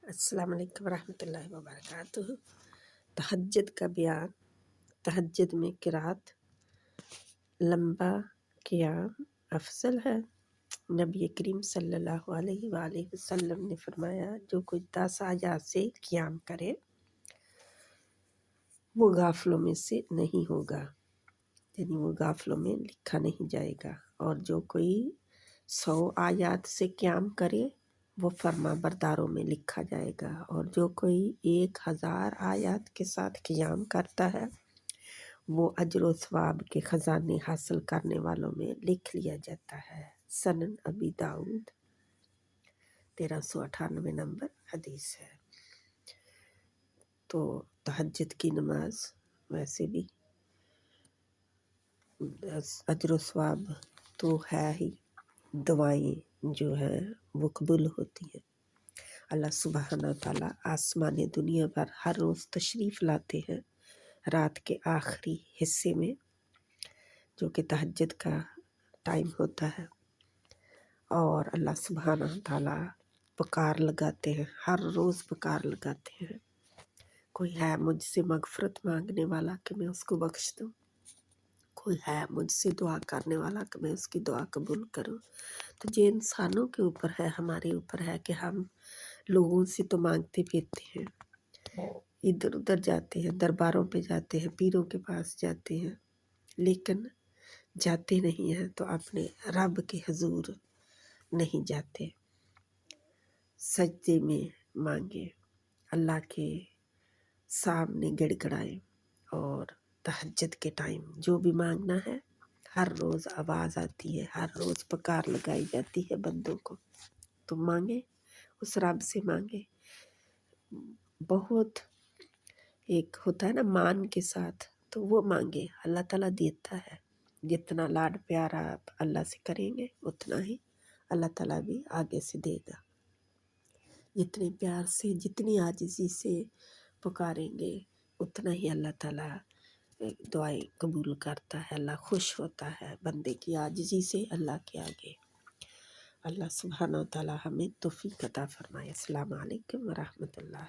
السلام علیکم ورحمۃ اللہ وبرکاتہ۔ تہجد کا بیان۔ تہجد میں قرات لمبا قیام افضل ہے۔ نبی کریم صلی اللہ علیہ وآلہ وسلم نے فرمایا جو کوئی 10 آیات سے قیام کرے وہ غافلوں میں سے نہیں ہوگا، یعنی وہ غافلوں میں لکھا نہیں جائے گا، اور جو کوئی 100 آیات سے قیام کرے وہ فرما برداروں میں لکھا جائے گا، اور جو کوئی 1000 آیات کے ساتھ قیام کرتا ہے وہ اجر و ثواب کے خزانے حاصل کرنے والوں میں لکھ لیا جاتا ہے۔ سنن ابی داؤد 1398 نمبر حدیث ہے۔ تو تہجد کی نماز ویسے بھی اجر و ثواب تو ہے ہی، دعائیں جو ہیں وہ قبول ہوتی ہیں۔ اللہ سبحانہ تعالیٰ آسمان دنیا پر ہر روز تشریف لاتے ہیں رات کے آخری حصے میں، جو کہ تہجد کا ٹائم ہوتا ہے، اور اللہ سبحانہ تعالیٰ پکار لگاتے ہیں، ہر روز پکار لگاتے ہیں، کوئی ہے مجھ سے مغفرت مانگنے والا کہ میں اس کو بخش دوں، کوئی ہے مجھ سے دعا کرنے والا کہ میں اس کی دعا قبول کروں۔ تو یہ انسانوں کے اوپر ہے، ہمارے اوپر ہے کہ ہم لوگوں سے تو مانگتے پھرتے ہیں، ادھر ادھر جاتے ہیں، درباروں پہ جاتے ہیں، پیروں کے پاس جاتے ہیں، لیکن جاتے نہیں ہیں تو اپنے رب کے حضور نہیں جاتے۔ سجدے میں مانگے، اللہ کے سامنے گڑ گڑائیں، اور تہجد کے ٹائم جو بھی مانگنا ہے، ہر روز آواز آتی ہے، ہر روز پکار لگائی جاتی ہے بندوں کو، تو مانگے، اس رب سے مانگے۔ بہت ایک ہوتا ہے نا مان کے ساتھ، تو وہ مانگے، اللہ تعالیٰ دیتا ہے۔ جتنا لاڈ پیارا آپ اللہ سے کریں گے اتنا ہی اللہ تعالیٰ بھی آگے سے دے گا۔ جتنے پیار سے، جتنی عاجزی سے پکاریں گے اتنا ہی اللہ تعالیٰ دعائیں قبول کرتا ہے، اللہ خوش ہوتا ہے بندے کی عاجزی سے اللہ کے آگے۔ اللہ سبحانہ و تعالیٰ ہمیں توفیق عطا فرمائے۔ السلام علیکم ورحمۃ اللہ۔